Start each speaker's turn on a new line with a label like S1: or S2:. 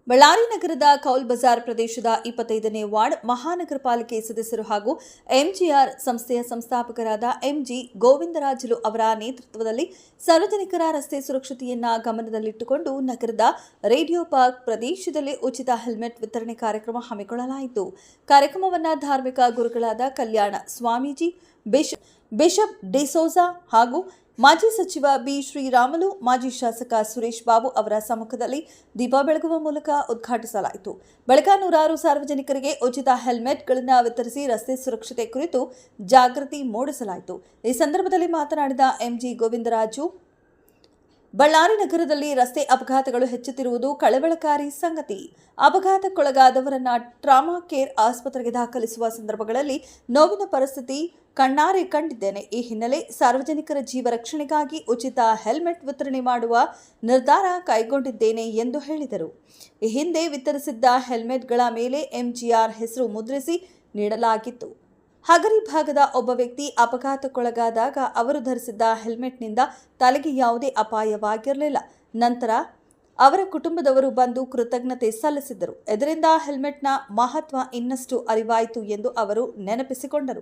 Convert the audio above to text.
S1: ಬಳ್ಳಾರಿ ನಗರದ ಕೌಲ್ ಬಜಾರ್ ಪ್ರದೇಶದ 25ನೇ ವಾರ್ಡ್ ಮಹಾನಗರ ಪಾಲಿಕೆ ಸದಸ್ಯರು ಹಾಗೂ ಎಂಜಿಆರ್ ಸಂಸ್ಥೆಯ ಸಂಸ್ಥಾಪಕರಾದ ಎಂಜಿ ಗೋವಿಂದರಾಜುಲು ಅವರ ನೇತೃತ್ವದಲ್ಲಿ ಸಾರ್ವಜನಿಕರ ರಸ್ತೆ ಸುರಕ್ಷತೆಯನ್ನ ಗಮನದಲ್ಲಿಟ್ಟುಕೊಂಡು ನಗರದ ರೇಡಿಯೋ ಪಾರ್ಕ್ ಪ್ರದೇಶದಲ್ಲಿ ಉಚಿತ ಹೆಲ್ಮೆಟ್ ವಿತರಣೆ ಕಾರ್ಯಕ್ರಮ ಹಮ್ಮಿಕೊಳ್ಳಲಾಯಿತು. ಕಾರ್ಯಕ್ರಮವನ್ನು ಧಾರ್ಮಿಕ ಗುರುಗಳಾದ ಕಲ್ಯಾಣ ಸ್ವಾಮೀಜಿ, ಬಿಷಪ್ ಡಿಸೋಜಾ ಹಾಗೂ ಮಾಜಿ ಸಚಿವ ಬಿ ಶ್ರೀರಾಮುಲು, ಮಾಜಿ ಶಾಸಕ ಸುರೇಶ್ ಬಾಬು ಅವರ ಸಮ್ಮುಖದಲ್ಲಿ ದೀಪ ಬೆಳಗುವ ಮೂಲಕ ಉದ್ಘಾಟಿಸಲಾಯಿತು. ಬಳಿಕ ನೂರಾರು ಸಾರ್ವಜನಿಕರಿಗೆ ಉಚಿತ ಹೆಲ್ಮೆಟ್ಗಳನ್ನು ವಿತರಿಸಿ ರಸ್ತೆ ಸುರಕ್ಷತೆ ಕುರಿತು ಜಾಗೃತಿ ಮೂಡಿಸಲಾಯಿತು. ಈ ಸಂದರ್ಭದಲ್ಲಿ ಮಾತನಾಡಿದ ಎಂಜಿ ಗೋವಿಂದರಾಜು, ಬಳ್ಳಾರಿ ನಗರದಲ್ಲಿ ರಸ್ತೆ ಅಪಘಾತಗಳು ಹೆಚ್ಚುತ್ತಿರುವುದು ಕಳವಳಕಾರಿ ಸಂಗತಿ. ಅಪಘಾತಕ್ಕೊಳಗಾದವರನ್ನ ಟ್ರಾಮಾ ಕೇರ್ ಆಸ್ಪತ್ರೆಗೆ ದಾಖಲಿಸುವ ಸಂದರ್ಭಗಳಲ್ಲಿ ನೋವಿನ ಪರಿಸ್ಥಿತಿ ಕಣ್ಣಾರೆ ಕಂಡಿದ್ದೇನೆ. ಈ ಹಿನ್ನೆಲೆ ಸಾರ್ವಜನಿಕರ ಜೀವ ರಕ್ಷಣೆಗಾಗಿ ಉಚಿತ ಹೆಲ್ಮೆಟ್ ವಿತರಣೆ ಮಾಡುವ ನಿರ್ಧಾರ ಕೈಗೊಂಡಿದ್ದೇನೆ ಎಂದು ಹೇಳಿದರು. ಈ ಹಿಂದೆ ವಿತರಿಸಿದ್ದ ಹೆಲ್ಮೆಟ್ಗಳ ಮೇಲೆ ಎಂಜಿಆರ್ ಹೆಸರು ಮುದ್ರಿಸಿ ನೀಡಲಾಗಿತ್ತು. ಹಗರಿ ಭಾಗದ ಒಬ್ಬ ವ್ಯಕ್ತಿ ಅಪಘಾತಕ್ಕೊಳಗಾದಾಗ ಅವರು ಧರಿಸಿದ್ದ ಹೆಲ್ಮೆಟ್ನಿಂದ ತಲೆಗೆ ಯಾವುದೇ ಅಪಾಯವಾಗಿರಲಿಲ್ಲ. ನಂತರ ಅವರ ಕುಟುಂಬದವರು ಬಂದು ಕೃತಜ್ಞತೆ ಸಲ್ಲಿಸಿದ್ದರು. ಇದರಿಂದ ಹೆಲ್ಮೆಟ್ನ ಮಹತ್ವ ಇನ್ನಷ್ಟು ಅರಿವಾಯಿತು ಎಂದು ಅವರು ನೆನಪಿಸಿಕೊಂಡರು.